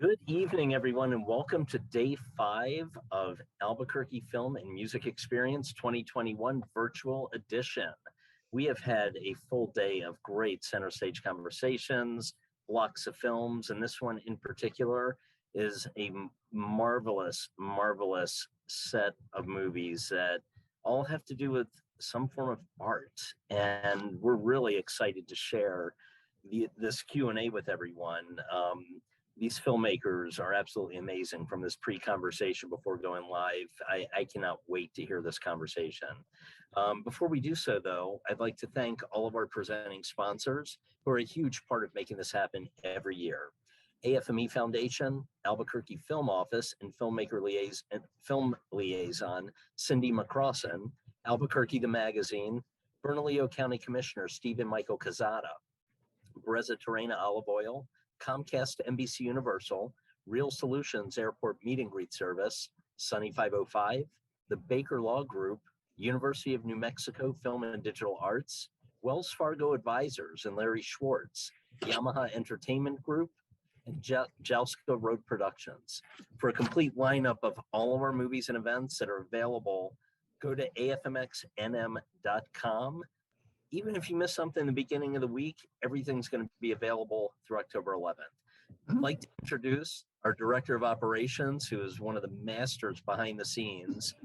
Good evening, everyone, and welcome to day 5 of Albuquerque Film and Music Experience 2021 Virtual Edition. We have had a full day of great center stage conversations, blocks of films, and this one in particular is a marvelous, marvelous set of movies that all have to do with some form of art. And we're really excited to share this Q&A with everyone. These filmmakers are absolutely amazing from this pre-conversation before going live. I cannot wait to hear this conversation. Before we do so, though, I'd like to thank all of our presenting sponsors who are a huge part of making this happen every year. AFME Foundation, Albuquerque Film Office, and film liaison Cindy McCrossan, Albuquerque the Magazine, Bernalillo County Commissioner Stephen Michael Cazada, Brezza Terrena Olive Oil, Comcast NBC Universal, Real Solutions Airport Meet and Greet Service, Sunny 505, the Baker Law Group, University of New Mexico Film and Digital Arts, Wells Fargo Advisors and Larry Schwartz, Yamaha Entertainment Group, and Jalska Road Productions. For a complete lineup of all of our movies and events that are available, go to afmxnm.com. Even if you miss something in the beginning of the week, everything's going to be available through October 11th. I'd like to introduce our Director of Operations, who is one of the masters behind the scenes,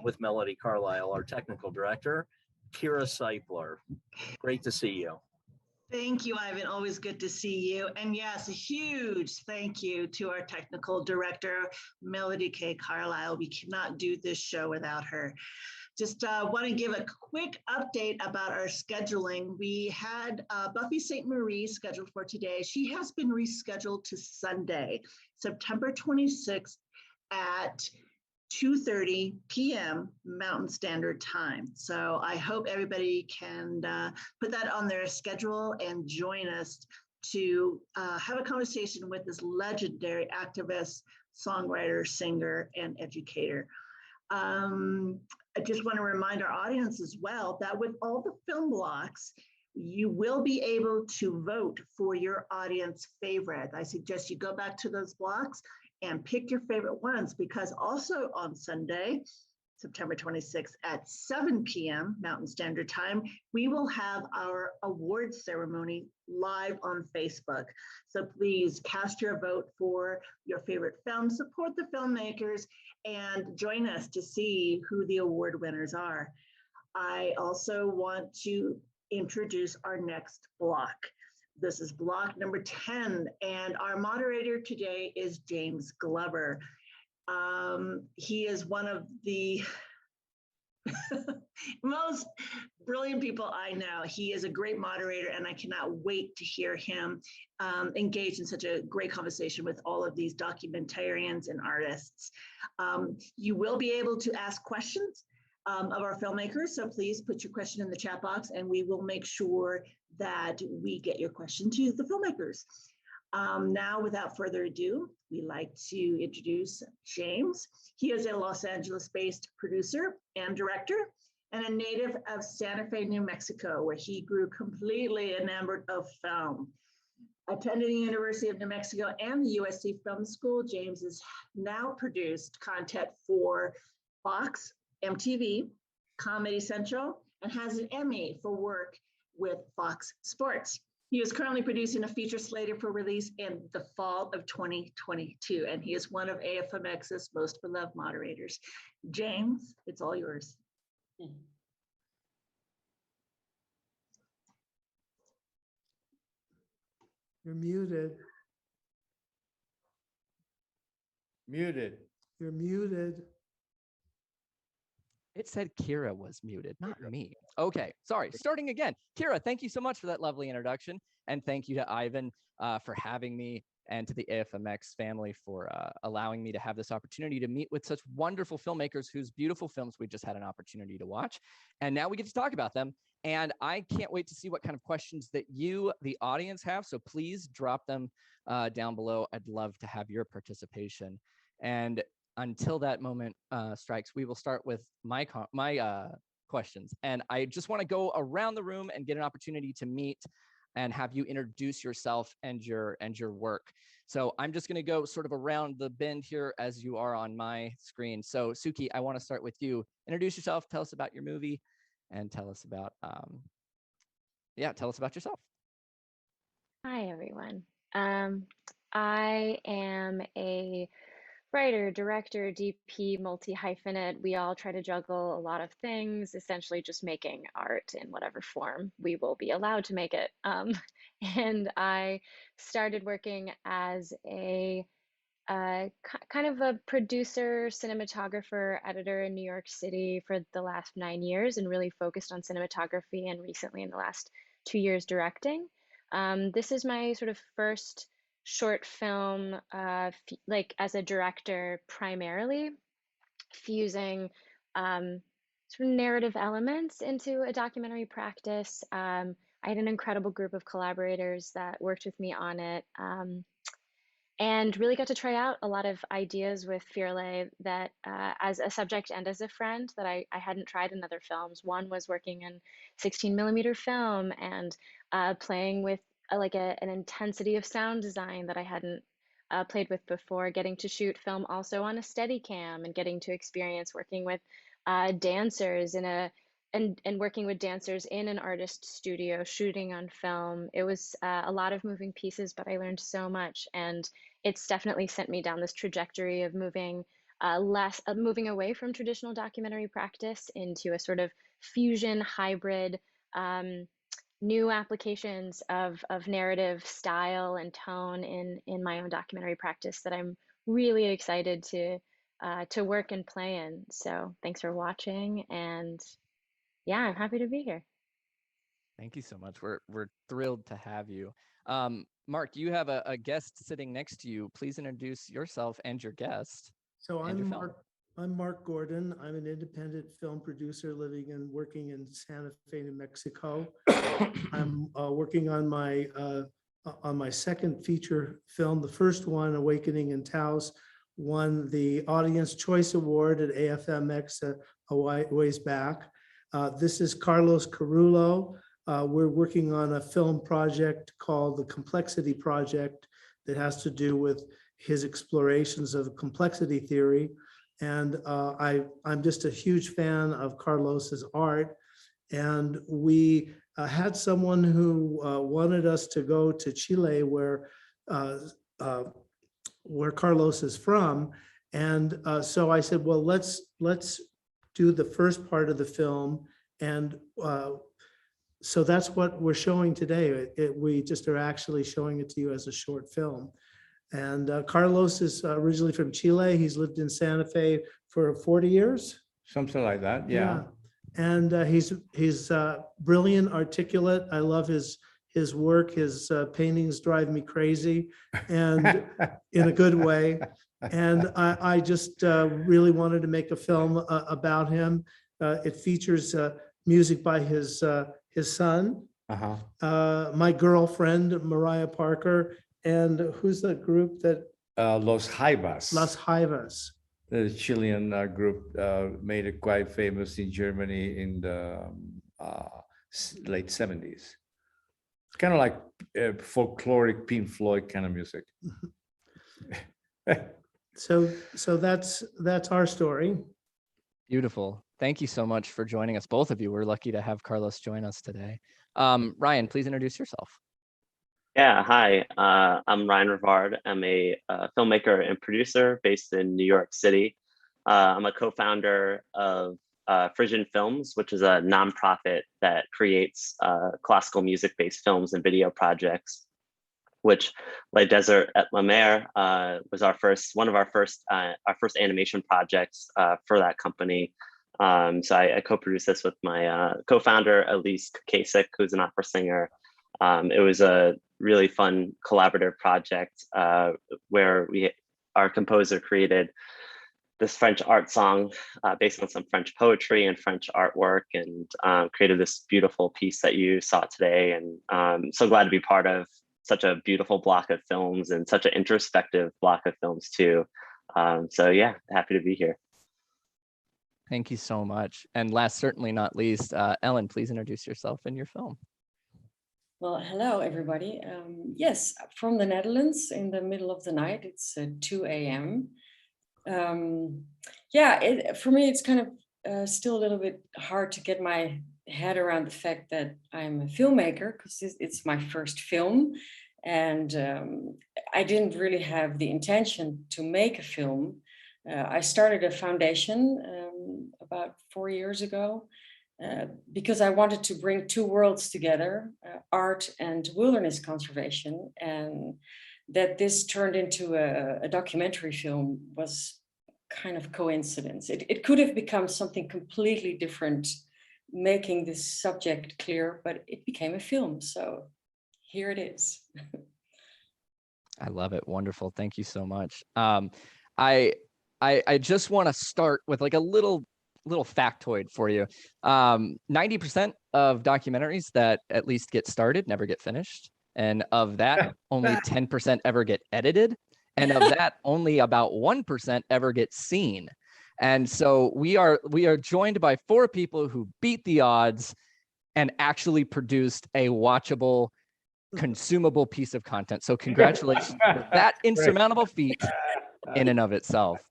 with Melody Carlisle, our Technical Director, Kira Seipler. Great to see you. Thank you, Ivan. Always good to see you. And yes, a huge thank you to our Technical Director, Melody K. Carlisle. We cannot do this show without her. Just want to give a quick update about our scheduling. We had Buffy St. Marie scheduled for today. She has been rescheduled to Sunday, September 26th at 2:30 p.m. Mountain Standard Time. So I hope everybody can put that on their schedule and join us to have a conversation with this legendary activist, songwriter, singer, and educator. I just want to remind our audience as well that with all the film blocks, you will be able to vote for your audience favorite. I suggest you go back to those blocks and pick your favorite ones, because also on Sunday, September 26th at 7 p.m. Mountain Standard Time, we will have our awards ceremony live on Facebook. So please cast your vote for your favorite film, support the filmmakers, and join us to see who the award winners are. I also want to introduce our next block. This is block number 10, and our moderator today is James Glover. He is one of the most brilliant people I know. He is a great moderator, and I cannot wait to hear him engage in such a great conversation with all of these documentarians and artists. You will be able to ask questions of our filmmakers, so please put your question in the chat box, and we will make sure that we get your question to the filmmakers. Now, without further ado, we'd like to introduce James. He is a Los Angeles-based producer and director, and a native of Santa Fe, New Mexico, where he grew completely enamored of film. Attending the University of New Mexico and the USC Film School, James has now produced content for Fox, MTV, Comedy Central, and has an Emmy for work with Fox Sports. He is currently producing a feature slated for release in the fall of 2022, and he is one of AFMX's most beloved moderators. James, it's all yours. You're muted. Muted. You're muted. It said Kira was muted, not me. Okay, sorry, starting again. Kira, thank you so much for that lovely introduction. And thank you to Ivan for having me, and to the AFMX family for allowing me to have this opportunity to meet with such wonderful filmmakers whose beautiful films we just had an opportunity to watch. And now we get to talk about them. And I can't wait to see what kind of questions that you, the audience, have. So please drop them down below. I'd love to have your participation. And until that moment strikes, we will start with my questions. And I just want to go around the room and get an opportunity to meet and have you introduce yourself and your work. So I'm just going to go sort of around the bend here as you are on my screen. So Souki, I want to start with you. Introduce yourself, tell us about your movie, and tell us about tell us about yourself. Hi, everyone. I am a writer, director, DP, multi-hyphenate. We all try to juggle a lot of things, essentially just making art in whatever form we will be allowed to make it. And I started working as a kind of a producer, cinematographer, editor in New York City for the last 9 years, and really focused on cinematography, and recently in the last 2 years directing. This is my sort of first short film, like as a director primarily, fusing sort of narrative elements into a documentary practice. I had an incredible group of collaborators that worked with me on it. And really got to try out a lot of ideas with Firelei that as a subject and as a friend that I hadn't tried in other films. One was working in 16mm film and playing with an intensity of sound design that I hadn't played with before, getting to shoot film also on a Steadicam and getting to experience working with dancers and working with dancers in an artist studio, shooting on film. It was a lot of moving pieces, but I learned so much, and it's definitely sent me down this trajectory of moving moving away from traditional documentary practice into a sort of fusion hybrid, new applications of narrative style and tone in my own documentary practice that I'm really excited to work and play in. So thanks for watching, and yeah, I'm happy to be here. Thank you so much. We're thrilled to have you. Mark, you have a guest sitting next to you. Please introduce yourself and your guest. So and your I'm Mark Gordon. I'm an independent film producer living and working in Santa Fe, New Mexico. I'm working on my second feature film. The first one, Awakening in Taos, won the Audience Choice Award at AFMX a ways back. This is Carlos Carulo. We're working on a film project called the Complexity Project that has to do with his explorations of complexity theory. And I'm just a huge fan of Carlos's art. And we had someone who wanted us to go to Chile, where Carlos is from. And so I said, well, let's do the first part of the film. And so that's what we're showing today. We just are actually showing it to you as a short film. And Carlos is originally from Chile. He's lived in Santa Fe for 40 years. Something like that, yeah. And he's brilliant, articulate. I love his work. His paintings drive me crazy, and in a good way. And I just really wanted to make a film about him. It features music by his son, my girlfriend, Mariah Parker, and who's the group that? Los Jaivas. Las Jaivas. The Chilean group made it quite famous in Germany in the late 70s. It's kind of like folkloric Pink Floyd kind of music. So that's our story. Beautiful. Thank you so much for joining us, both of you. We're lucky to have Carlos join us today. Ryan, please introduce yourself. Yeah, hi. I'm Ryan Rivard. I'm a filmmaker and producer based in New York City. I'm a co-founder of Frisian Films, which is a nonprofit that creates classical music-based films and video projects, which Les Desert et la Mer was one of our first animation projects for that company. So I co-produced this with my co-founder, Elyse, Kakacek, who's an opera singer. It was a really fun collaborative project where our composer created this French art song based on some French poetry and French artwork, and created this beautiful piece that you saw today. And I'm so glad to be part of such a beautiful block of films and such an introspective block of films too. So yeah, happy to be here. Thank you so much. And last, certainly not least, Ellen, please introduce yourself and your film. Well, hello, everybody. Yes, from the Netherlands in the middle of the night. It's 2 a.m. Yeah, for me, it's kind of still a little bit hard to get my head around the fact that I'm a filmmaker, because it's my first film. And I didn't really have the intention to make a film. I started a foundation about 4 years ago. Because I wanted to bring two worlds together, art and wilderness conservation, and that this turned into a documentary film was kind of coincidence. It could have become something completely different, making this subject clear, but it became a film. So here it is. I love it. Wonderful. Thank you so much. I just want to start with like a little factoid for you. 90% of documentaries that at least get started never get finished. And of that, only 10% ever get edited. And of that, only about 1% ever get seen. And so we are joined by 4 people who beat the odds and actually produced a watchable, consumable piece of content. So congratulations for that insurmountable feat in and of itself.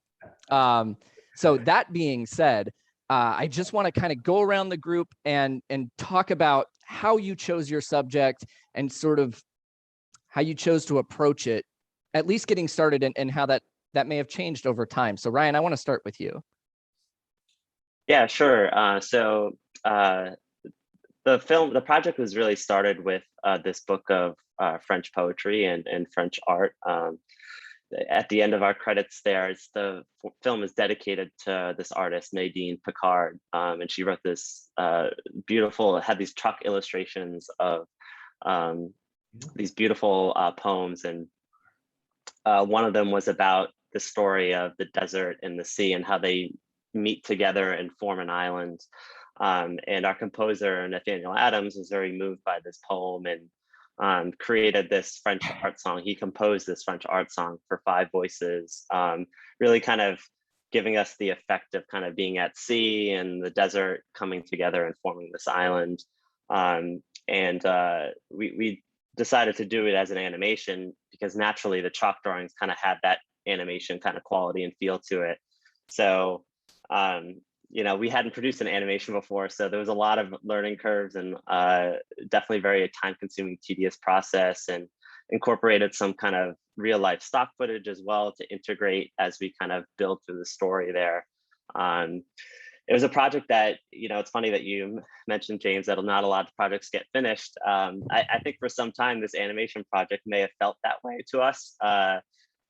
So that being said, I just want to kind of go around the group and talk about how you chose your subject and sort of how you chose to approach it, at least getting started, and how that may have changed over time. So Ryan, I want to start with you. Yeah, sure. The project was really started with this book of French poetry and French art. At the end of our credits there, the film is dedicated to this artist, Nadine Picard. And she wrote this beautiful, had these chalk illustrations of these beautiful poems. And one of them was about the story of the desert and the sea and how they meet together and form an island. And our composer, Nathaniel Adams, was very moved by this poem and created this French art song. He composed this French art song for 5 voices, really kind of giving us the effect of kind of being at sea and the desert coming together and forming this island. We decided to do it as an animation because naturally the chalk drawings kind of had that animation kind of quality and feel to it. So, we hadn't produced an animation before, so there was a lot of learning curves and definitely very time-consuming, tedious process, and incorporated some kind of real-life stock footage as well to integrate as we kind of build through the story there. It was a project that, it's funny that you mentioned, James, that not a lot of projects get finished. I think for some time, this animation project may have felt that way to us.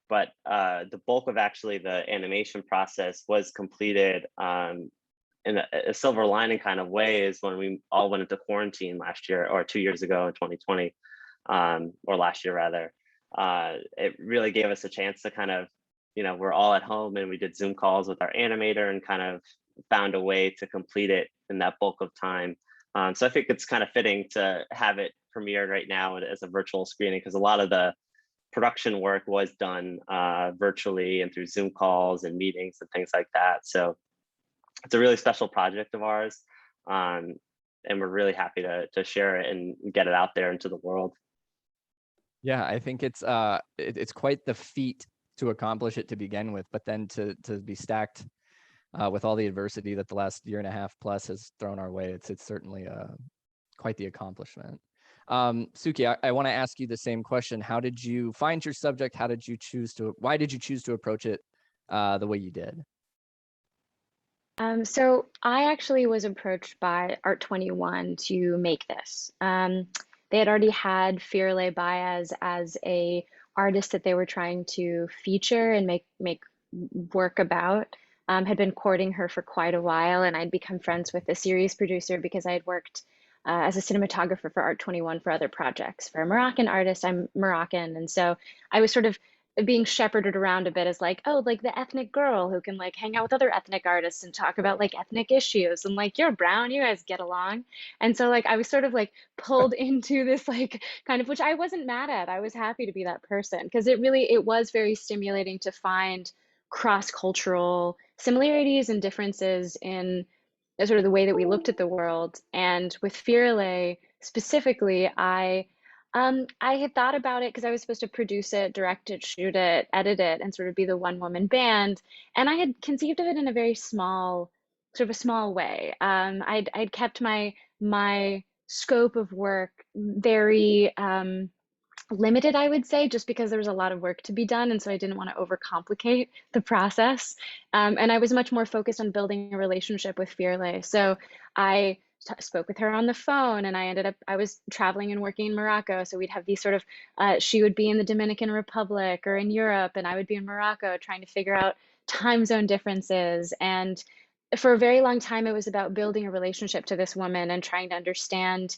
But the bulk of actually the animation process was completed in a silver lining kind of way is when we all went into quarantine last year, or 2 years ago in 2020, or last year rather. It really gave us a chance to kind of, we're all at home and we did Zoom calls with our animator and kind of found a way to complete it in that bulk of time. So I think it's kind of fitting to have it premiered right now as a virtual screening, because a lot of the production work was done virtually and through Zoom calls and meetings and things like that. So it's a really special project of ours. And we're really happy to share it and get it out there into the world. Yeah, I think it's quite the feat to accomplish it to begin with, but then to be stacked with all the adversity that the last 1.5 years plus has thrown our way, it's certainly quite the accomplishment. Souki, I want to ask you the same question. How did you find your subject? Why did you choose to approach it the way you did? So I actually was approached by Art21 to make this. They had already had Firelei Baez as a artist that they were trying to feature and make work about. Had been courting her for quite a while, and I'd become friends with the series producer because I had worked as a cinematographer for Art21 for other projects. For a Moroccan artist, I'm Moroccan, and so I was sort of being shepherded around a bit as like, oh, like the ethnic girl who can like hang out with other ethnic artists and talk about like ethnic issues, and like, you're brown, you guys get along. And so like I was sort of like pulled into this like kind of, which I wasn't mad at. I was happy to be that person, because it was very stimulating to find cross-cultural similarities and differences in sort of the way that we looked at the world. And with Firelei specifically, I had thought about it because I was supposed to produce it, direct it, shoot it, edit it, and sort of be the one-woman band. And I had conceived of it in a very small, sort of a small way. I'd kept my scope of work very limited, I would say, just because there was a lot of work to be done. And so I didn't want to overcomplicate the process. And I was much more focused on building a relationship with Firelei. So I spoke with her on the phone, and I was traveling and working in Morocco. So we'd have these sort of, she would be in the Dominican Republic or in Europe, and I would be in Morocco trying to figure out time zone differences. And for a very long time, it was about building a relationship to this woman and trying to understand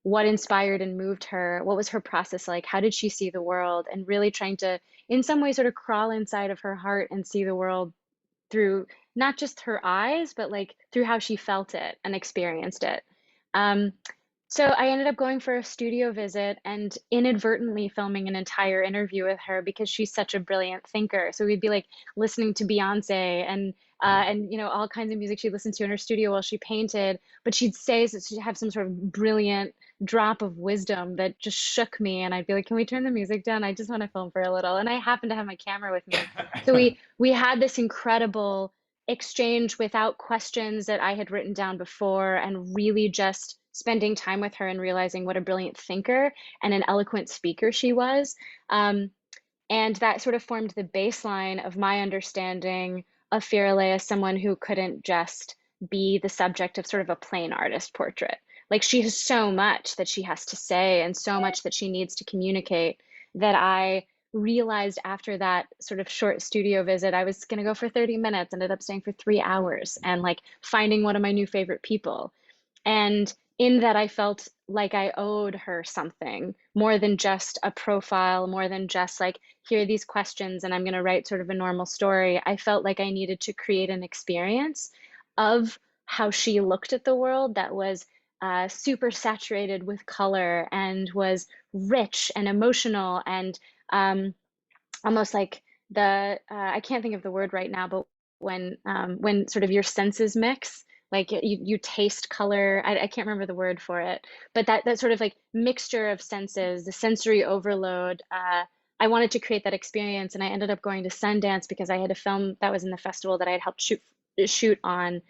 what inspired and moved her, what was her process like, how did she see the world, and really trying to, in some way, sort of crawl inside of her heart and see the world through not just her eyes, but like through how she felt it and experienced it. So I ended up going for a studio visit and inadvertently filming an entire interview with her because she's such a brilliant thinker. So we'd be like listening to Beyonce and you know, all kinds of music she listened to in her studio while she painted, but she'd say that she'd have some sort of brilliant drop of wisdom that just shook me, and I'd be like, can we turn the music down? I just want to film for a little. And I happened to have my camera with me. So we had this incredible exchange without questions that I had written down before, and really just spending time with her and realizing what a brilliant thinker and an eloquent speaker she was. And that sort of formed the baseline of my understanding of Firelei as someone who couldn't just be the subject of sort of a plain artist portrait. Like, she has so much that she has to say and so much that she needs to communicate that I realized after that sort of short studio visit, I was going to go for 30 minutes, ended up staying for 3 hours and like finding one of my new favorite people. And in that, I felt like I owed her something more than just a profile, more than just like, here are these questions and I'm going to write sort of a normal story. I felt like I needed to create an experience of how she looked at the world that was super saturated with color and was rich and emotional and almost like I can't think of the word right now, but when sort of your senses mix, like you taste color. I can't remember the word for it, but that sort of like mixture of senses, the sensory overload. I wanted to create that experience, and I ended up going to Sundance because I had a film that was in the festival that I had helped shoot on.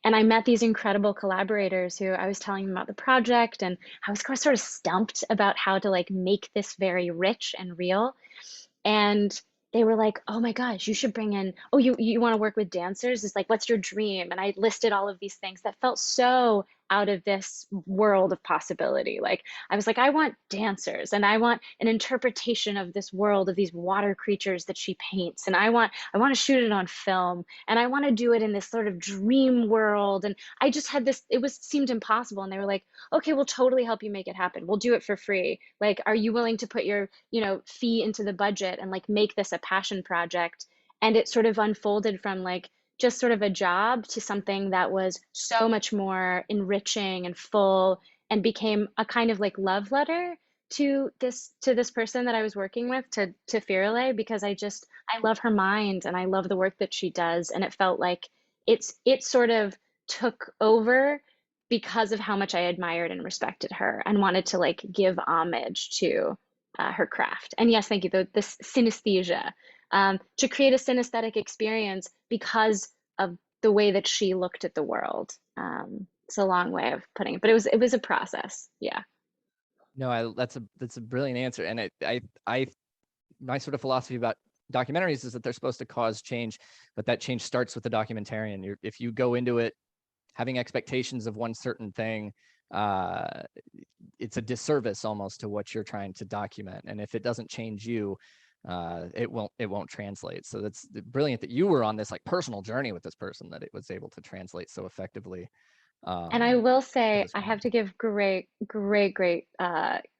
And I met these incredible collaborators who I was telling them about the project, and I was sort of stumped about how to like make this very rich and real. And they were like, oh my gosh, you should bring in, oh, you want to work with dancers? It's like, what's your dream? And I listed all of these things that felt so out of this world of possibility. Like, I was like, I want dancers, and I want an interpretation of this world of these water creatures that she paints. And I want to shoot it on film, and I want to do it in this sort of dream world. And I just had this, seemed impossible. And they were like, okay, we'll totally help you make it happen. We'll do it for free. Like, are you willing to put your, fee into the budget and like make this a passion project? And it sort of unfolded from like just sort of a job to something that was so much more enriching and full, and became a kind of like love letter to this person that I was working with, to Firelei, because I love her mind and I love the work that she does. And it felt like it sort of took over because of how much I admired and respected her and wanted to like give homage to her craft. And yes, thank you, this synesthesia, to create a synesthetic experience because of the way that she looked at the world. It's a long way of putting it, but it was a process. Yeah. No, that's a brilliant answer. And my sort of philosophy about documentaries is that they're supposed to cause change, but that change starts with the documentarian. If you go into it having expectations of one certain thing, it's a disservice almost to what you're trying to document. And if it doesn't change you, it won't translate. So that's brilliant that you were on this like personal journey with this person, that it was able to translate so effectively. And I will say, I have to give great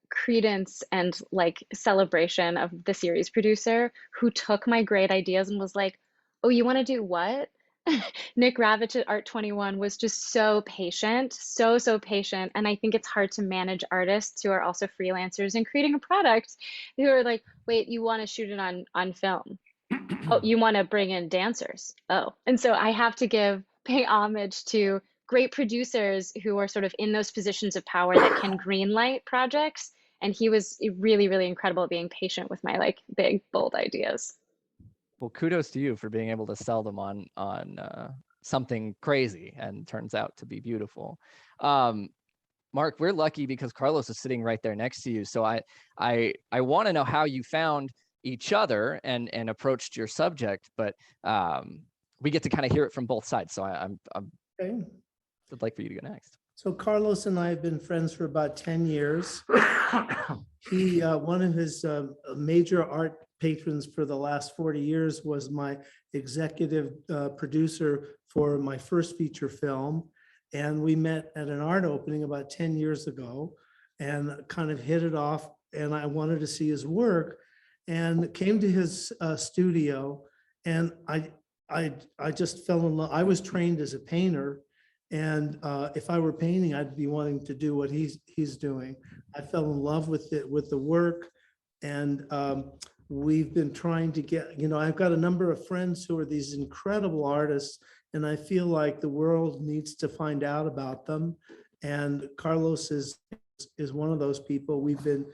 credence and like celebration of the series producer who took my great ideas and was like, oh, you want to do what? Nick Ravitch at Art 21 was just so patient, so patient. And I think it's hard to manage artists who are also freelancers and creating a product who are like, wait, you want to shoot it on film? Oh, you want to bring in dancers? Oh, and so I have to give pay homage to great producers who are sort of in those positions of power that can greenlight projects. And he was really, really incredible at being patient with my like big, bold ideas. Well, kudos to you for being able to sell them on something crazy and turns out to be beautiful. Mark, we're lucky because Carlos is sitting right there next to you. So I want to know how you found each other and approached your subject, but we get to kind of hear it from both sides. So Okay. I'd like for you to go next. So Carlos and I have been friends for about 10 years. He, one of his major art patrons for the last 40 years was my executive producer for my first feature film. And we met at an art opening about 10 years ago and kind of hit it off. And I wanted to see his work and came to his studio. And I just fell in love. I was trained as a painter. And if I were painting, I'd be wanting to do what he's doing. I fell in love with it, with the work. And we've been trying to get, I've got a number of friends who are these incredible artists, and I feel like the world needs to find out about them. And Carlos is one of those people. We've been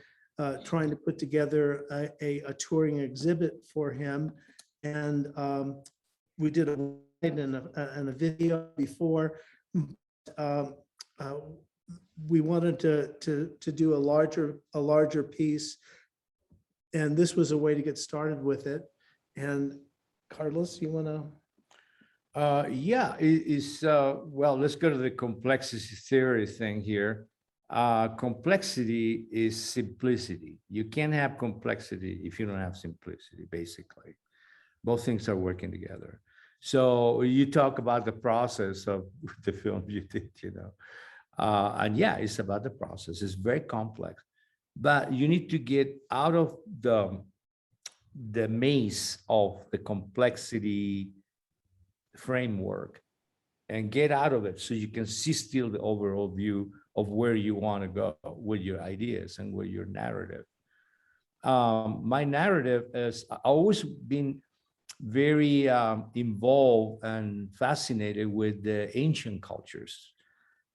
trying to put together a touring exhibit for him. And we did a video before. We wanted to do a larger piece, and this was a way to get started with it. And Carlos, you want to? Yeah, well, let's go to the complexity theory thing here. Complexity is simplicity. You can't have complexity if you don't have simplicity, basically. Both things are working together. So you talk about the process of the film you did, and yeah, it's about the process. It's very complex, but you need to get out of the maze of the complexity framework and get out of it so you can see still the overall view of where you want to go with your ideas and with your narrative. My narrative has always been very involved and fascinated with the ancient cultures,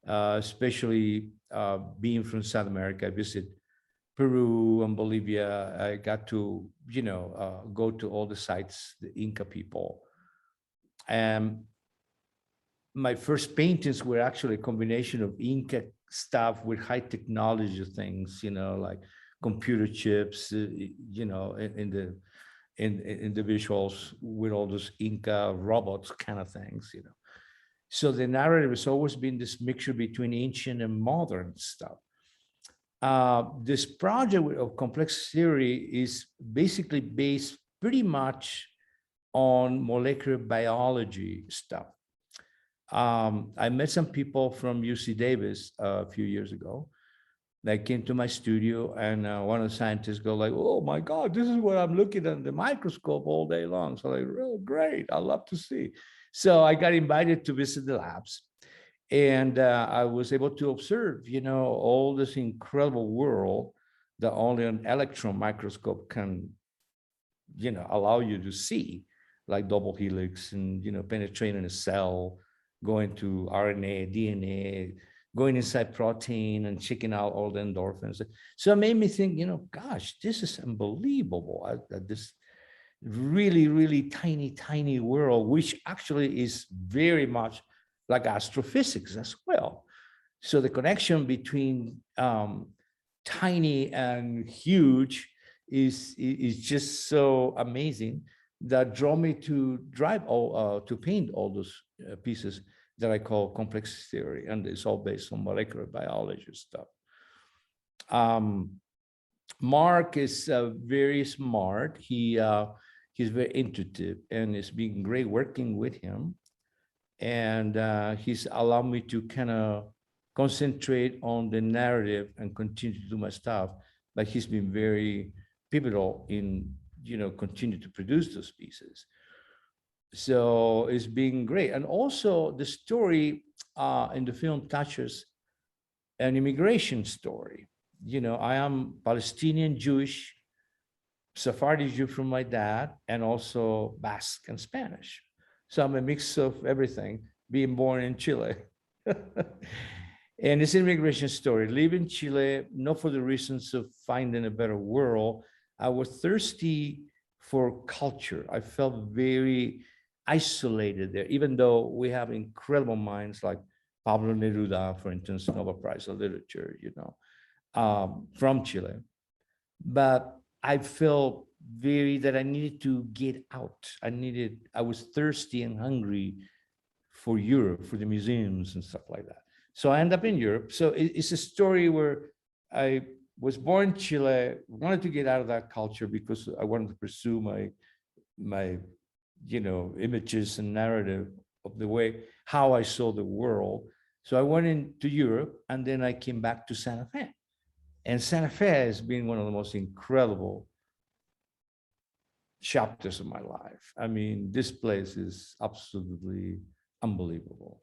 especially being from South America. I visited Peru and Bolivia. I got to, go to all the sites, the Inca people. And my first paintings were actually a combination of Inca stuff with high technology things, like computer chips, in the visuals with all those Inca robots kind of things, So the narrative has always been this mixture between ancient and modern stuff. This project of complex theory is basically based pretty much on molecular biology stuff. I met some people from UC Davis a few years ago. They came to my studio, and one of the scientists go like, "Oh my God, this is what I'm looking at the microscope all day long." So like, "Oh, great, I'd love to see." So I got invited to visit the labs, and I was able to observe, all this incredible world that only an electron microscope can, allow you to see, like double helix and, penetrating a cell, going to RNA, DNA, going inside protein and checking out all the endorphins. So it made me think, gosh, this is unbelievable. This really, really tiny, tiny world, which actually is very much like astrophysics as well. So the connection between tiny and huge is just so amazing that drew me to paint all those pieces that I call complex theory, and it's all based on molecular biology stuff. Mark is very smart. He's very intuitive, and it's been great working with him. And he's allowed me to kind of concentrate on the narrative and continue to do my stuff. But he's been very pivotal in, continue to produce those pieces. So it's been great. And also the story in the film touches an immigration story. I am Palestinian Jewish, Sephardi Jew from my dad, and also Basque and Spanish. So I'm a mix of everything. being born in Chile. And it's an immigration story. Live in Chile, not for the reasons of finding a better world. I was thirsty for culture. I felt very isolated there, even though we have incredible minds like Pablo Neruda, for instance, Nobel Prize of Literature, from Chile. But I felt that I needed to get out. I was thirsty and hungry for Europe, for the museums and stuff like that. So I ended up in Europe. So it's a story where I was born in Chile, wanted to get out of that culture because I wanted to pursue my images and narrative of the way, how I saw the world. So I went into Europe and then I came back to Santa Fe. And Santa Fe has been one of the most incredible chapters of my life. I mean, this place is absolutely unbelievable.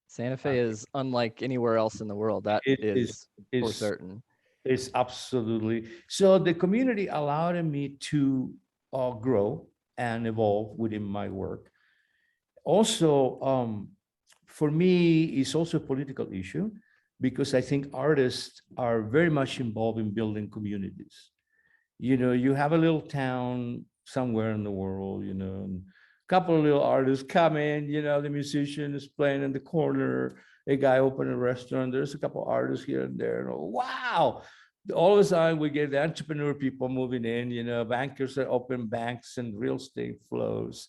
Santa Fe is unlike anywhere else in the world. That is for certain. It's absolutely. So the community allowed me to grow and evolve within my work. Also, for me, it's also a political issue because I think artists are very much involved in building communities. You have a little town somewhere in the world, and a couple of little artists come in, the musician is playing in the corner, a guy opened a restaurant, there's a couple of artists here and there, and wow. All of a sudden we get the entrepreneur people moving in, bankers that open banks and real estate flows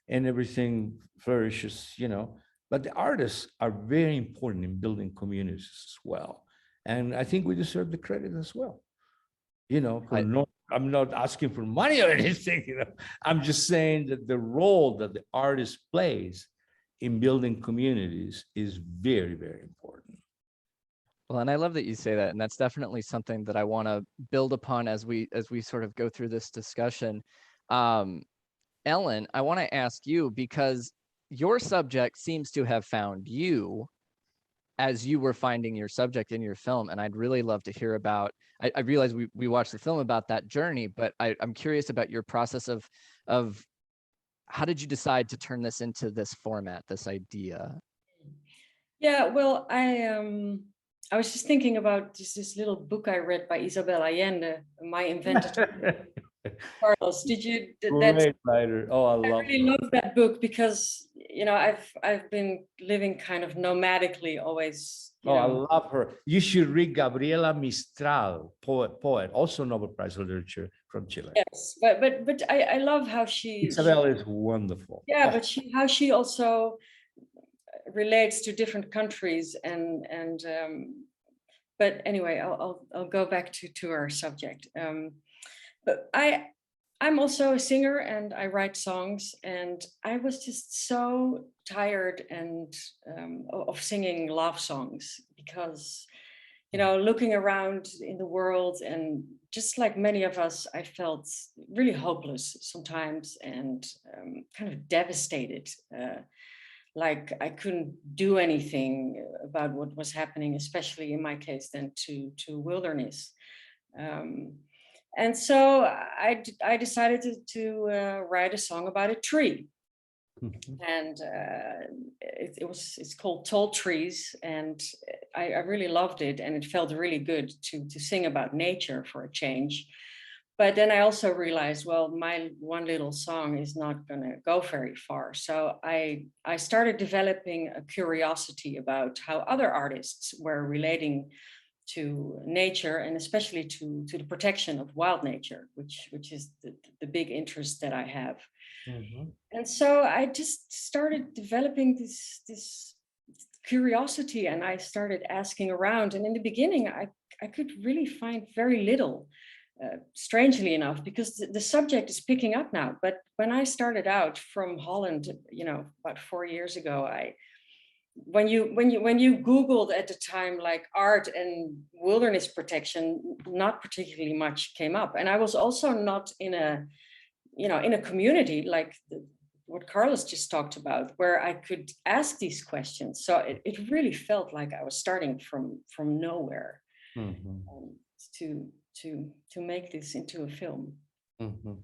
and everything flourishes, But the artists are very important in building communities as well. And I think we deserve the credit as well. I'm not asking for money or anything, I'm just saying that the role that the artist plays in building communities is very, very important. Well, and I love that you say that, and that's definitely something that I want to build upon as we sort of go through this discussion. Ellen, I want to ask you, because your subject seems to have found you as you were finding your subject in your film, and I'd really love to hear about. I realize we watched the film about that journey, but I'm curious about your process of how did you decide to turn this into this format, this idea? Yeah, well, I was just thinking about this little book I read by Isabel Allende, My Invented Carlos. Did you? Great writer. Oh, I really love that book because I've been living kind of nomadically always. I love her. You should read Gabriela Mistral, poet, also Nobel Prize of Literature from Chile. Yes, but I love how Isabel is wonderful. Yeah, but how she also relates to different countries and but anyway, I'll go back to our subject. But I'm also a singer and I write songs, and I was just so tired of singing love songs because, looking around in the world, and just like many of us, I felt really hopeless sometimes and kind of devastated. Like I couldn't do anything about what was happening, especially in my case then to wilderness. And so I decided to write a song about a tree. Mm-hmm. And it's called Tall Trees, and I really loved it, and it felt really good to sing about nature for a change. But then I also realized, well, my one little song is not going to go very far. So I started developing a curiosity about how other artists were relating to nature, and especially to the protection of wild nature, which is the big interest that I have. Mm-hmm. And so I just started developing this curiosity, and I started asking around. And in the beginning, I could really find very little, strangely enough, because the subject is picking up now. But when I started out from Holland, about 4 years ago, when you Googled at the time, like art and wilderness protection, not particularly much came up. And I was also not in a community like what Carlos just talked about, where I could ask these questions. So it really felt like I was starting from nowhere. Mm-hmm. To make this into a film. Mm-hmm.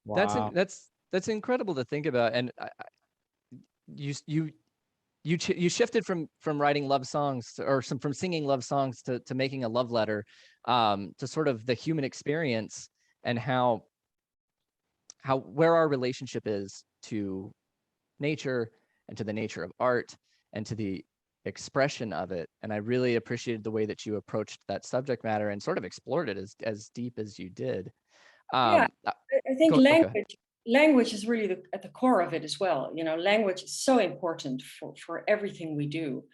Wow. That's incredible to think about. And you shifted from writing love songs from singing love songs to making a love letter to sort of the human experience and how where our relationship is to nature and to the nature of art and to the expression of it. And I really appreciated the way that you approached that subject matter and sort of explored it as deep as you did. Yeah, I think okay. language is really at the core of it as well. You know, language is so important for everything we do.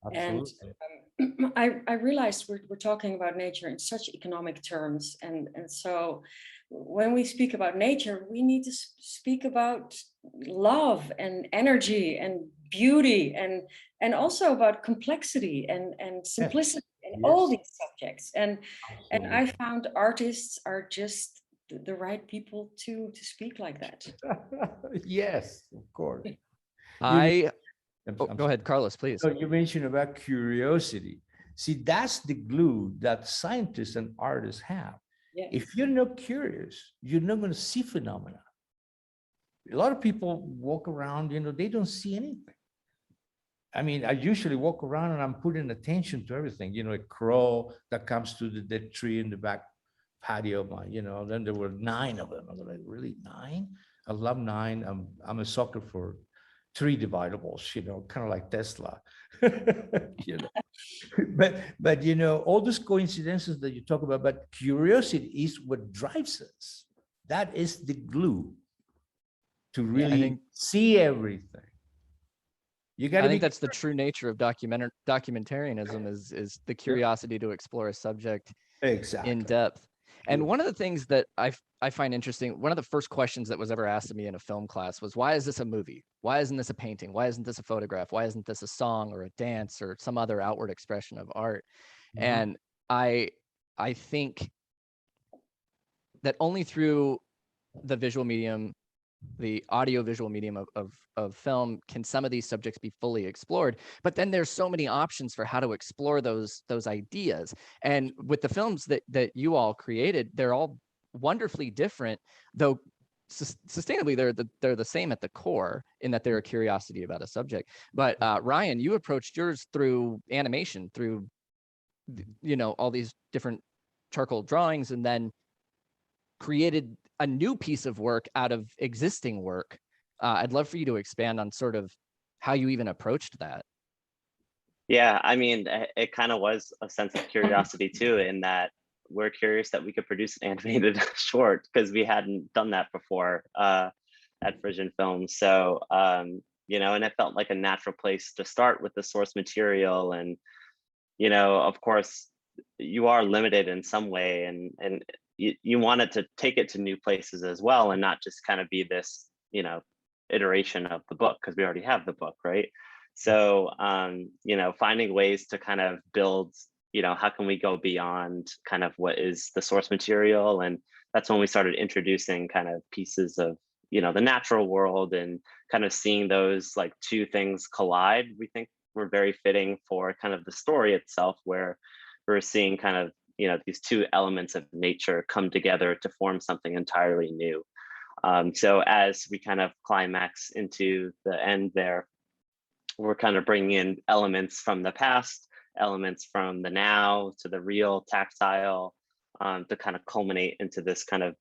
Absolutely. And I realized we're talking about nature in such economic terms. And so when we speak about nature, we need to speak about love and energy and beauty and also about complexity and simplicity and all these subjects. And I found artists are just the right people to speak like that. Yes, of course. Go ahead, Carlos, please. So you mentioned about curiosity. See, that's the glue that scientists and artists have. Yes. If you're not curious, you're not going to see phenomena. A lot of people walk around, they don't see anything. I mean, I usually walk around and I'm putting attention to everything. A crow that comes to the dead tree in the back patio, then there were 9 of them. I was like, really, 9? I love 9. I'm a sucker for 3 dividables, kind of like Tesla. But all those coincidences that you talk about, but curiosity is what drives us. That is the glue to really see everything. I think that's the true nature of documentarianism is the curiosity to explore a subject in depth. And one of the things that I find interesting, one of the first questions that was ever asked of me in a film class was, why is this a movie? Why isn't this a painting? Why isn't this a photograph? Why isn't this a song or a dance or some other outward expression of art? Mm-hmm. And I think that only through the visual medium, the audio-visual medium of film, can some of these subjects be fully explored. But then there's so many options for how to explore those ideas. And with the films that you all created, they're all wonderfully different, though sustainably they're the same at the core in that they're a curiosity about a subject. But Ryan, you approached yours through animation, through all these different charcoal drawings, and then created a new piece of work out of existing work. I'd love for you to expand on sort of how you even approached that. Yeah, I mean, it kind of was a sense of curiosity too, in that we're curious that we could produce an animated short because we hadn't done that before at Frisian Films. So, and it felt like a natural place to start with the source material. And, of course, you are limited in some way, and you wanted to take it to new places as well, and not just kind of be this, iteration of the book, because we already have the book, right? So, finding ways to kind of build, how can we go beyond kind of what is the source material? And that's when we started introducing kind of pieces of, the natural world, and kind of seeing those like 2 things collide. We think were very fitting for kind of the story itself, where we're seeing kind of, these 2 elements of nature come together to form something entirely new. So as we kind of climax into the end there, we're kind of bringing in elements from the past, elements from the now to the real tactile, to kind of culminate into this kind of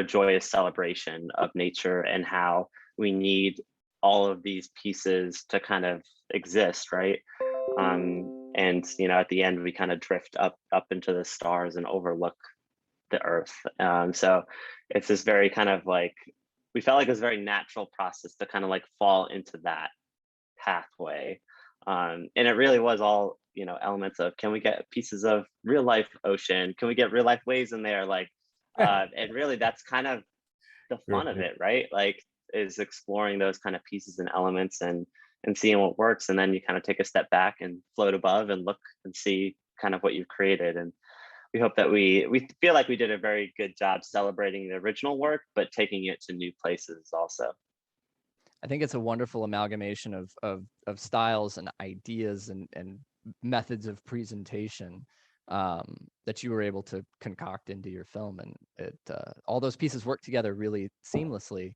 joyous celebration of nature, and how we need all of these pieces to kind of exist, right? And at the end we kind of drift up into the stars and overlook the earth. So it's this very kind of like, we felt like it was a very natural process to kind of like fall into that pathway. And it really was all, elements of, can we get pieces of real life ocean? Can we get real life waves in there? Like, and really that's kind of the fun of it, right? Like, is exploring those kind of pieces and elements and seeing what works. And then you kind of take a step back and float above and look and see kind of what you've created. And we hope that we feel like we did a very good job celebrating the original work, but taking it to new places also. I think it's a wonderful amalgamation of styles and ideas and methods of presentation that you were able to concoct into your film, and it all those pieces work together really seamlessly.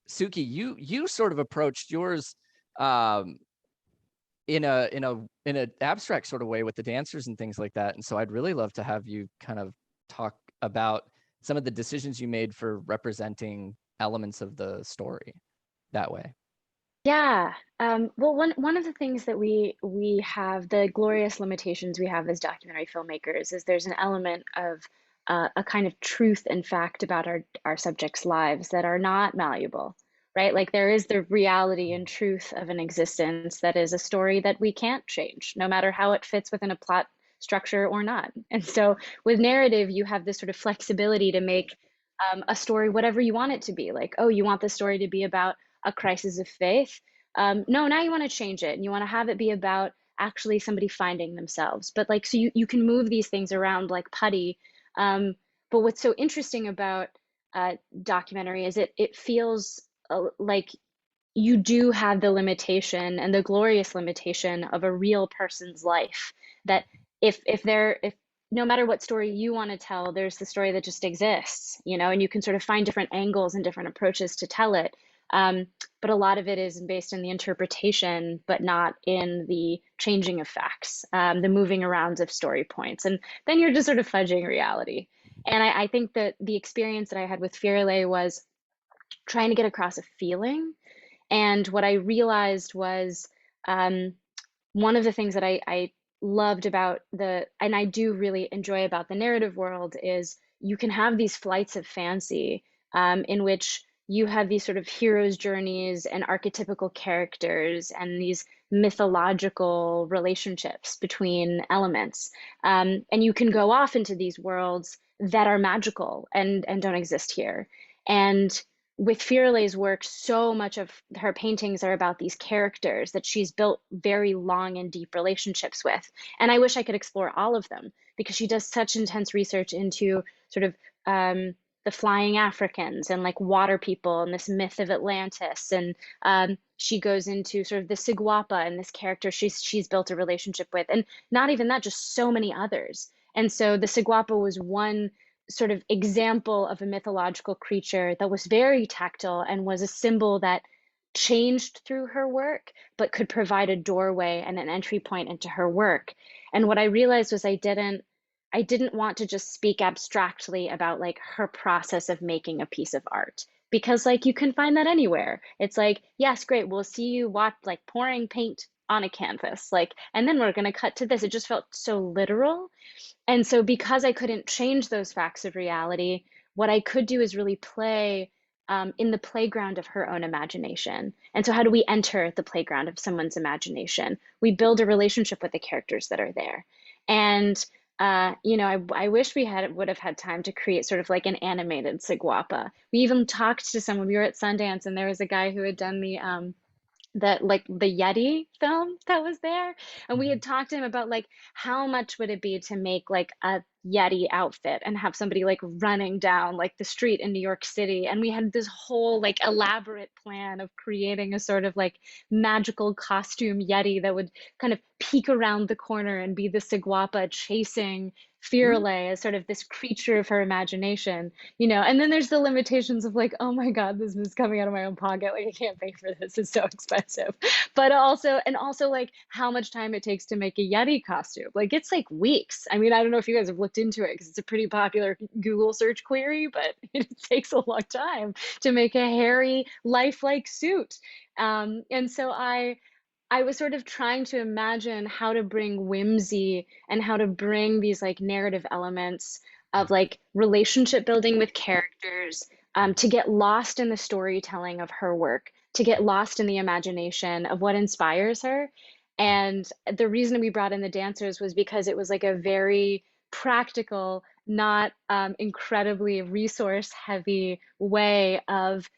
Souki, you sort of approached yours in an abstract sort of way with the dancers and things like that. And so I'd really love to have you kind of talk about some of the decisions you made for representing elements of the story that way. Yeah. Well, one of the things that we have, the glorious limitations we have as documentary filmmakers, is there's an element of a kind of truth and fact about our subjects' lives that are not malleable, right? Like there is the reality and truth of an existence that is a story that we can't change, no matter how it fits within a plot structure or not. And so with narrative, you have this sort of flexibility to make a story whatever you want it to be. Like, oh, you want the story to be about a crisis of faith? No, now you want to change it and you want to have it be about actually somebody finding themselves. But like, so you can move these things around like putty. But what's so interesting about documentary is it feels like you do have the limitation and the glorious limitation of a real person's life, that if no matter what story you want to tell, there's the story that just exists, you know, and you can sort of find different angles and different approaches to tell it. But a lot of it is based in the interpretation, but not in the changing of facts, the moving arounds of story points. And then you're just sort of fudging reality. And I think that the experience that I had with Firelei was trying to get across a feeling. And what I realized was one of the things that I loved about and I do really enjoy about the narrative world, is you can have these flights of fancy in which you have these sort of hero's journeys and archetypical characters and these mythological relationships between elements. And you can go off into these worlds that are magical and don't exist here. And with Firelei's work, so much of her paintings are about these characters that she's built very long and deep relationships with. And I wish I could explore all of them, because she does such intense research into sort of the flying Africans and like water people and this myth of Atlantis. And she goes into sort of the Siguapa and this character she's built a relationship with. And not even that, just so many others. And so the Siguapa was one sort of example of a mythological creature that was very tactile and was a symbol that changed through her work, but could provide a doorway and an entry point into her work. And what I realized was I didn't want to just speak abstractly about like her process of making a piece of art, because like you can find that anywhere. It's like, yes, great, we'll see you watch like pouring paint on a canvas, like, and then we're going to cut to this. It just felt so literal. And so because I couldn't change those facts of reality, what I could do is really play in the playground of her own imagination. And so how do we enter the playground of someone's imagination? We build a relationship with the characters that are there. And you know, I wish we would have had time to create sort of like an animated Siguapa. We even talked to someone. We were at Sundance, and there was a guy who had done the Yeti film that was there, and we had talked to him about like how much would it be to make like a Yeti outfit and have somebody like running down like the street in New York City. And we had this whole like elaborate plan of creating a sort of like magical costume Yeti that would kind of peek around the corner and be the Siguapa chasing Firelei as sort of this creature of her imagination, you know. And then there's the limitations of like, oh my God, this is coming out of my own pocket. Like I can't pay for this. It's so expensive. But also like how much time it takes to make a Yeti costume. Like it's like weeks. I mean, I don't know if you guys have looked into it, because it's a pretty popular Google search query, but it takes a long time to make a hairy, lifelike suit. And so I was sort of trying to imagine how to bring whimsy and how to bring these like narrative elements of like relationship building with characters, to get lost in the storytelling of her work, to get lost in the imagination of what inspires her. And the reason we brought in the dancers was because it was like a very practical, not incredibly resource heavy way of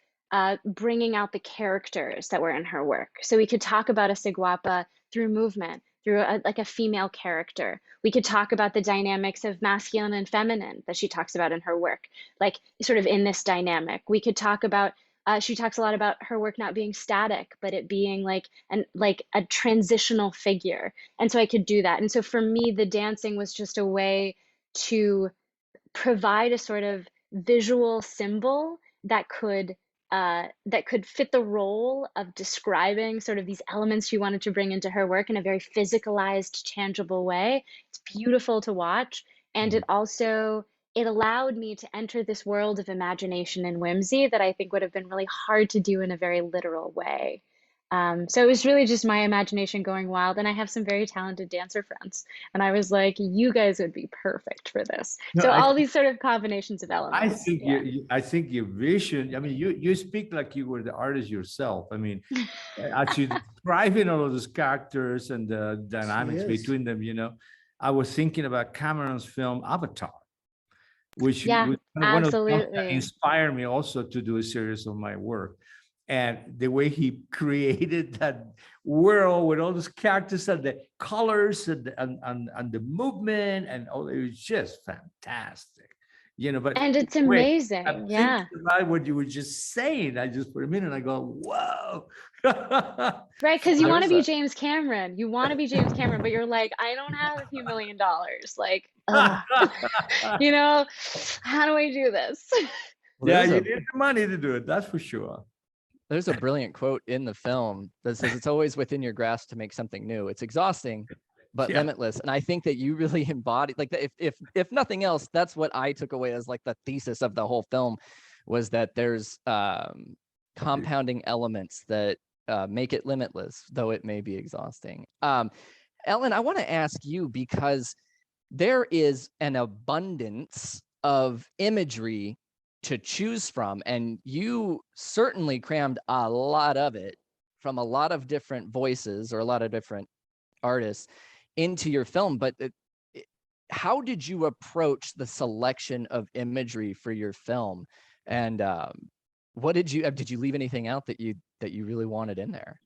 bringing out the characters that were in her work. So we could talk about a Siguapa through movement, through like a female character. We could talk about the dynamics of masculine and feminine that she talks about in her work, like sort of in this dynamic. We could talk about, she talks a lot about her work not being static, but it being like a transitional figure. And so I could do that. And so for me, the dancing was just a way to provide a sort of visual symbol that could that could fit the role of describing sort of these elements she wanted to bring into her work in a very physicalized, tangible way. It's beautiful to watch. And it also, it allowed me to enter this world of imagination and whimsy that I think would have been really hard to do in a very literal way. So it was really just my imagination going wild. And I have some very talented dancer friends. And I was like, you guys would be perfect for this. No, So all these sort of combinations of I elements. think Yeah. I think your vision. I mean, you speak like you were the artist yourself. I mean, actually describing all of those characters and the dynamics is. between them. You know, I was thinking about Cameron's film Avatar, which Yeah, was one of the films that absolutely. inspired me also to do a series of my work. And the way he created that world with all those characters and the colors and the movement and all, it was just fantastic. You know, but And it's wait, amazing. I'm Yeah. thinking about what you were just saying. I just for a minute I go, whoa. Right, because you want to be There's James Cameron. You want to be James Cameron, but you're like, I don't have a few $1 million. Like, you know, how do I do this? Well, yeah, there's you a- need the money to do it. That's for sure. There's a brilliant quote in the film that says it's always within your grasp to make something new. It's exhausting, but Yeah. limitless. And I think that you really embody like that. If nothing else, that's what I took away as like the thesis of the whole film was that there's compounding elements that make it limitless, though it may be exhausting. Ellen, I want to ask you because there is an abundance of imagery to choose from, and you certainly crammed a lot of it from a lot of different voices or a lot of different artists into your film. But how did you approach the selection of imagery for your film? And what did you leave anything out that you really wanted in there?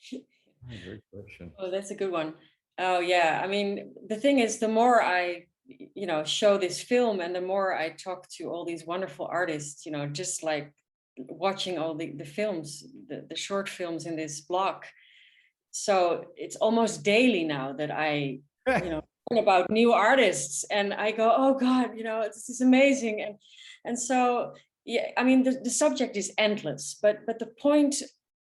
Great question. Oh, that's a good one. Oh, yeah. I mean, the thing is, the more I, show this film and the more I talk to all these wonderful artists, just like watching all the films, the short films in this block. So it's almost daily now that I, learn about new artists and I go, oh God, this is amazing. And so, yeah, I mean, the subject is endless, but the point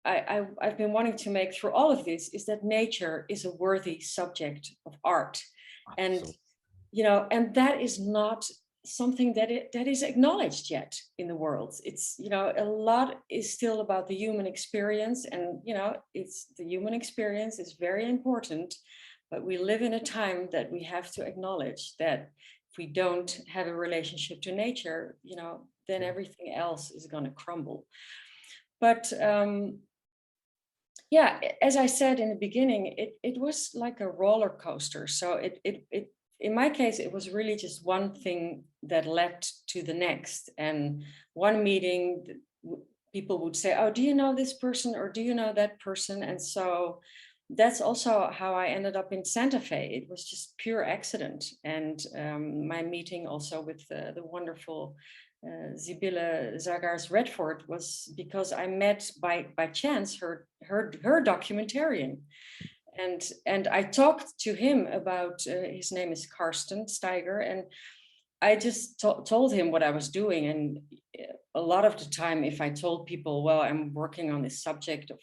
I've been wanting to make through all of this is that nature is a worthy subject of art. And, and that is not something that is acknowledged yet in the world. It's, a lot is still about the human experience and, it's the human experience is very important, but we live in a time that we have to acknowledge that if we don't have a relationship to nature, then everything else is going to crumble. But yeah, as I said in the beginning, it was like a roller coaster. So it in my case, it was really just one thing that led to the next. And one meeting, people would say, oh, do you know this person or do you know that person? And so that's also how I ended up in Santa Fe. It was just pure accident. And my meeting also with the wonderful Sibylle Zagars-Redford was because I met by chance her documentarian. And I talked to him about, his name is Karsten Steiger, and I just told him what I was doing. And a lot of the time, if I told people, well, I'm working on this subject of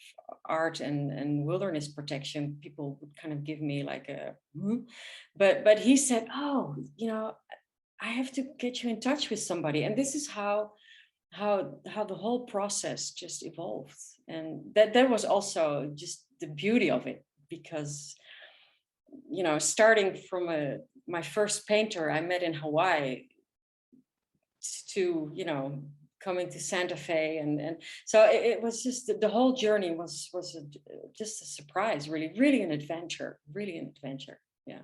art and wilderness protection, people would kind of give me like a, but he said, oh, I have to get you in touch with somebody. And this is how the whole process just evolved. And that was also just the beauty of it, because, starting from my first painter I met in Hawaii to, coming to Santa Fe. And so it was just, the whole journey was just a surprise, really an adventure. Yeah.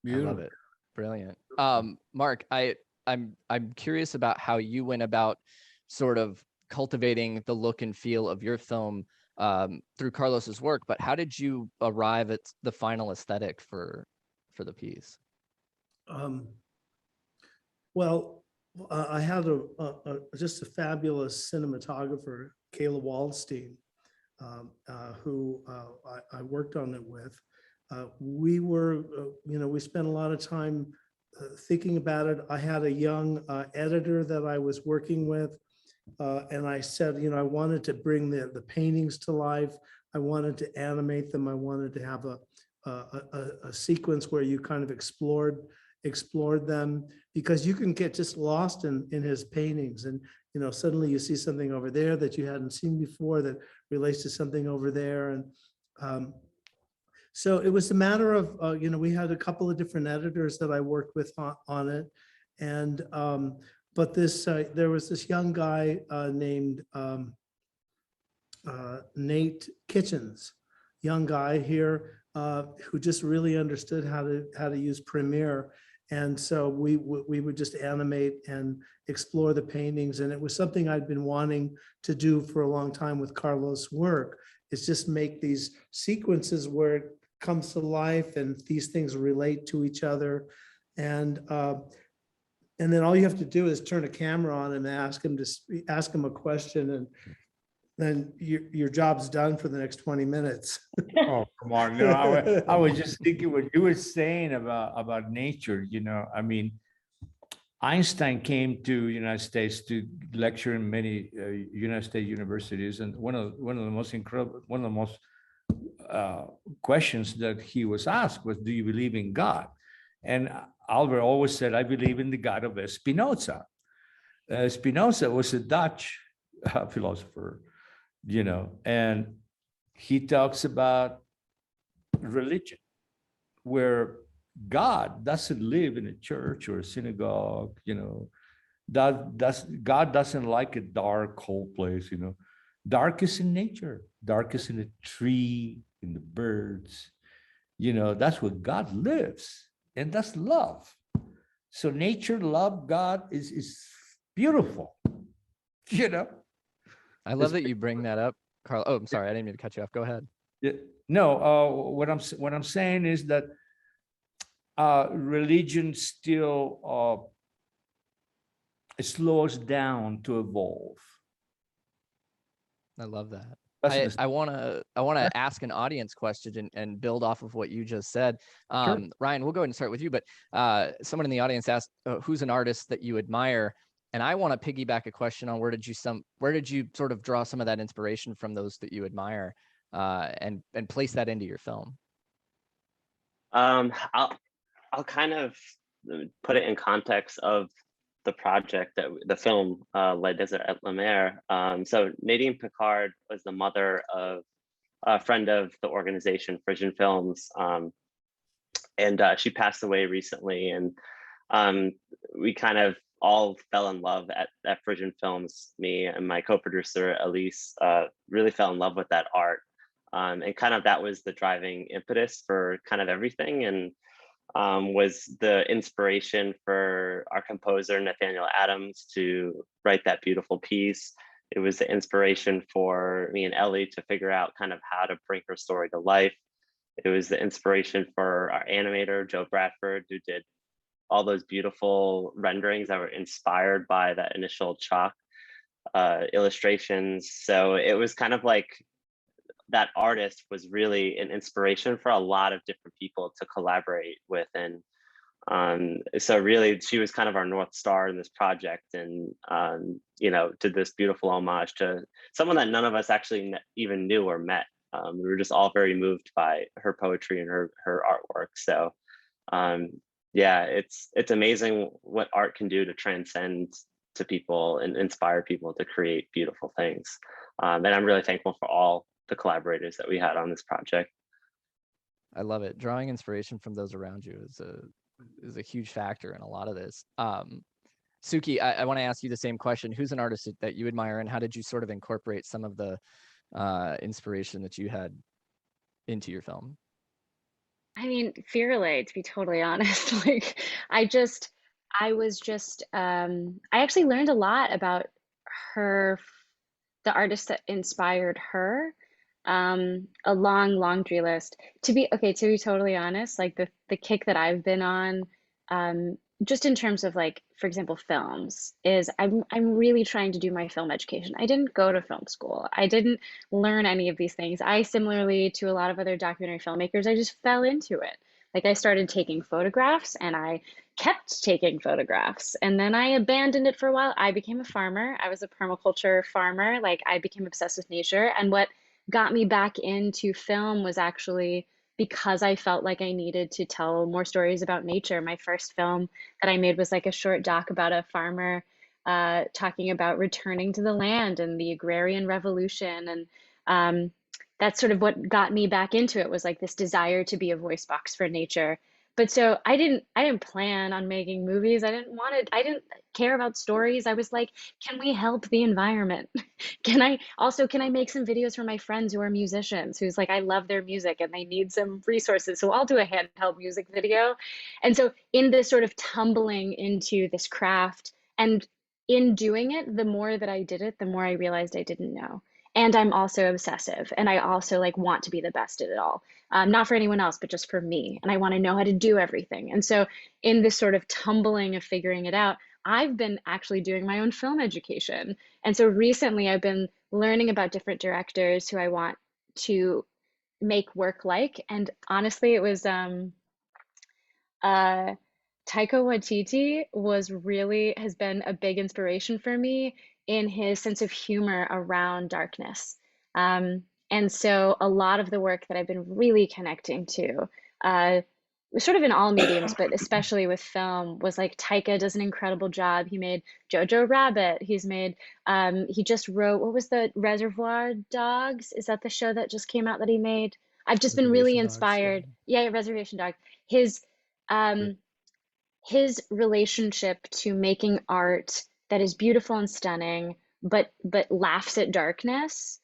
Beautiful. I love it. Brilliant. Mark, I'm curious about how you went about sort of cultivating the look and feel of your film through Carlos's work, but how did you arrive at the final aesthetic for the piece? Well, I had just a fabulous cinematographer, Kayla Waldstein, who I worked on it with. We were, we spent a lot of time thinking about it. I had a young editor that I was working with, And I said, I wanted to bring the paintings to life. I wanted to animate them. I wanted to have a sequence where you kind of explored them, because you can get just lost in his paintings, and suddenly you see something over there that you hadn't seen before that relates to something over there. And so it was a matter of we had a couple of different editors that I worked with on it. And but there was this young guy named Nate Kitchens, young guy here, who just really understood how to use Premiere. And so we would just animate and explore the paintings. And it was something I'd been wanting to do for a long time with Carlos' work, is just make these sequences where it comes to life and these things relate to each other. And then all you have to do is turn a camera on and ask him a question, and then your job's done for the next 20 minutes. Oh, come on. No, I was just thinking what you were saying about nature. I mean, Einstein came to United States to lecture in many United States universities. And one of the most questions that he was asked was, do you believe in God? And Albert always said, I believe in the God of Spinoza. Spinoza was a Dutch philosopher, and he talks about religion, where God doesn't live in a church or a synagogue, God doesn't like a dark, cold place, Dark is in nature, dark is in the tree, in the birds, that's where God lives, and that's love. So nature, love, God is beautiful, I love that you bring that up, Carl. Oh, I'm sorry, I didn't mean to cut you off. Go ahead. Yeah, no, what I'm saying is that religion still slows down to evolve. I love that. That's I want to ask an audience question and build off of what you just said. Sure. Ryan, we'll go ahead and start with you, but someone in the audience asked, who's an artist that you admire? And I want to piggyback a question on where did you sort of draw some of that inspiration from those that you admire, and place that into your film? I'll kind of put it in context of the project, that the film Les Déserts et la Mer. So Nadine Picard was the mother of a friend of the organization Frisian Films, and she passed away recently. And we kind of all fell in love at Frisian Films. Me and my co-producer Elyse really fell in love with that art, and kind of that was the driving impetus for kind of everything. And was the inspiration for our composer, Nathaniel Adams, to write that beautiful piece. It was the inspiration for me and Ellie to figure out kind of how to bring her story to life. It was the inspiration for our animator, Joe Bradford, who did all those beautiful renderings that were inspired by that initial chalk illustrations. So it was kind of like that artist was really an inspiration for a lot of different people to collaborate with. And so really she was kind of our North Star in this project, and did this beautiful homage to someone that none of us actually even knew or met. We were just all very moved by her poetry and her artwork. So yeah, it's amazing what art can do to transcend to people and inspire people to create beautiful things. And I'm really thankful for all the collaborators that we had on this project. I love it. Drawing inspiration from those around you is a huge factor in a lot of this. Souki, I want to ask you the same question. Who's an artist that you admire, and how did you sort of incorporate some of the inspiration that you had into your film? I mean, Firelei, to be totally honest. I actually learned a lot about her, the artist that inspired her. A long laundry list. To be totally honest, like the kick that I've been on, just in terms of, like, for example, films, is I'm really trying to do my film education. I didn't go to film school. I didn't learn any of these things. I, similarly to a lot of other documentary filmmakers, I just fell into it. Like I started taking photographs and I kept taking photographs. And then I abandoned it for a while. I became a farmer. I was a permaculture farmer. Like I became obsessed with nature. And what got me back into film was actually because I felt like I needed to tell more stories about nature. My first film that I made was like a short doc about a farmer talking about returning to the land and the agrarian revolution. And that's sort of what got me back into it, was like this desire to be a voice box for nature. But so I didn't plan on making movies. I didn't care about stories. I was like, can we help the environment? Can I make some videos for my friends who are musicians, who's like, I love their music and they need some resources. So I'll do a handheld music video. And so in this sort of tumbling into this craft, and in doing it, the more that I did it, the more I realized I didn't know. And I'm also obsessive, and I also like want to be the best at it all. Not for anyone else, but just for me. And I want to know how to do everything. And so in this sort of tumbling of figuring it out, I've been actually doing my own film education. And so recently I've been learning about different directors who I want to make work like. And honestly, it was Taika Waititi has been a big inspiration for me in his sense of humor around darkness. And so a lot of the work that I've been really connecting to, sort of in all mediums, but especially with film, was like Taika does an incredible job. He made Jojo Rabbit. He just wrote, what was the Reservoir Dogs? Is that the show that just came out that he made? I've just been really Reservation Dogs, inspired. Yeah, Reservation Dogs. His relationship to making art that is beautiful and stunning, but laughs at darkness,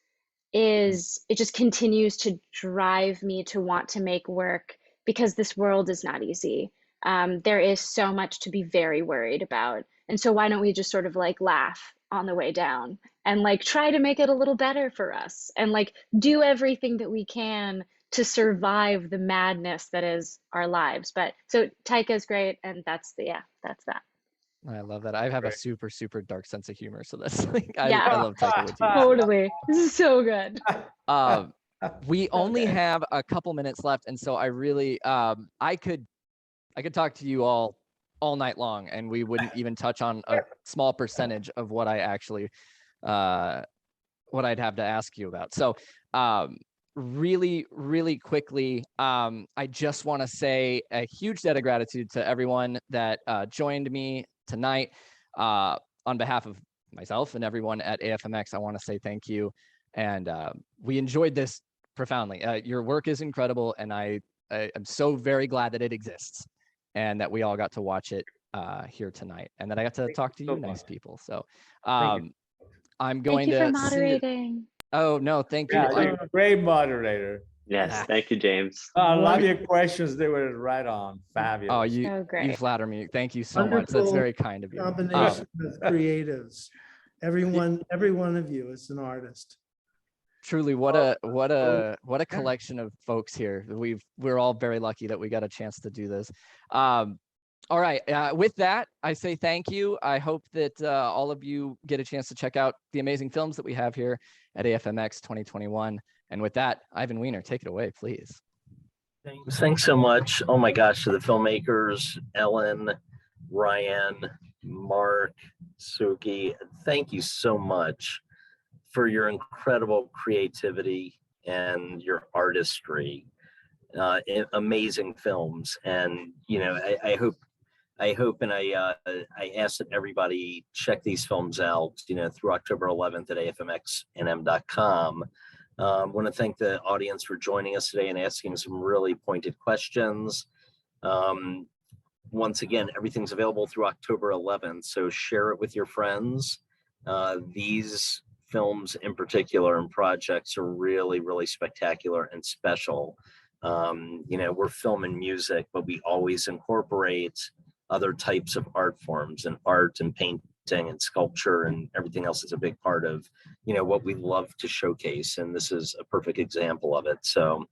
it just continues to drive me to want to make work, because this world is not easy. There is so much to be very worried about. And so why don't we just sort of like laugh on the way down and like try to make it a little better for us, and like do everything that we can to survive the madness that is our lives. But so Taika is great, and that's that. I love that. I have a super, super dark sense of humor. So that's like, Yeah. I love Taika Waititi. Totally. This is so good. We only have a couple minutes left. And so I really, I could talk to you all night long, and we wouldn't even touch on a small percentage of what I actually, what I'd have to ask you about. So really, really quickly, I just want to say a huge debt of gratitude to everyone that joined me tonight. On behalf of myself and everyone at AFMX, I want to say thank you. And we enjoyed this profoundly. Your work is incredible, and I'm so very glad that it exists and that we all got to watch it here tonight, and that I got to talk to you nice people. So I'm going to Thank you for moderating. Oh, no, thank you. Yeah, you're a great moderator. Yes, thank you, James. I love your questions. They were right on. Fabulous. Oh, So you great. flatter me. Thank you so much. That's very kind of you. Combination of creatives. Every one of you is an artist. Truly, what a collection of folks here. We're all very lucky that we got a chance to do this. All right. With that, I say thank you. I hope that all of you get a chance to check out the amazing films that we have here at AFMX 2021. And with that, Ivan Weiner, take it away, please. Thanks so much. Oh my gosh, to the filmmakers, Ellen, Ryan, Mark, Souki, thank you so much for your incredible creativity and your artistry. Amazing films. And, you know, I hope and I ask that everybody check these films out, you know, through October 11th at AFMXNM.com. I want to thank the audience for joining us today and asking some really pointed questions. Once again, everything's available through October 11th, so share it with your friends. These films in particular and projects are really, really spectacular and special. You know, we're film and music, but we always incorporate other types of art forms, and art and painting and sculpture and everything else is a big part of, you know, what we love to showcase. And this is a perfect example of it. So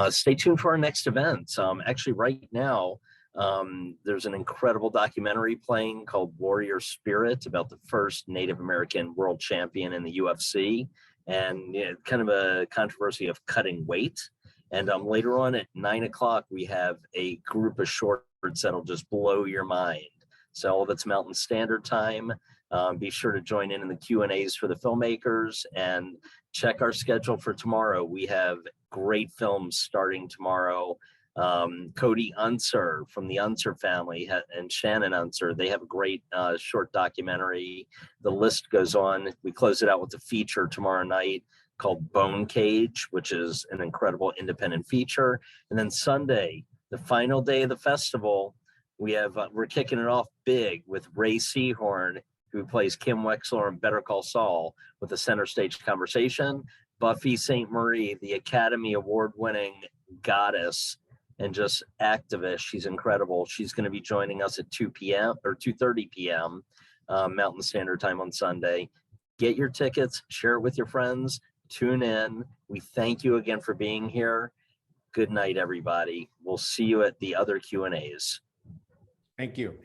stay tuned for our next event. Actually, right now, there's an incredible documentary playing called Warrior Spirit about the first Native American world champion in the UFC, and, you know, kind of a controversy of cutting weight. And later on at 9 o'clock, we have a group of shorts that'll just blow your mind. So that's Mountain Standard Time. Be sure to join in the Q&As for the filmmakers and check our schedule for tomorrow. We have great films starting tomorrow. Cody Unser from the Unser family and Shannon Unser, they have a great short documentary. The list goes on. We close it out with a feature tomorrow night called Bone Cage, which is an incredible independent feature. And then Sunday, the final day of the festival, we're kicking it off big with Ray Seahorn, who plays Kim Wexler on Better Call Saul, with a center stage conversation. Buffy St. Marie, the Academy Award-winning goddess and just activist. She's incredible. She's going to be joining us at 2 p.m. or 2:30 p.m. Mountain Standard Time on Sunday. Get your tickets, share it with your friends, tune in. We thank you again for being here. Good night, everybody. We'll see you at the other Q&As. Thank you.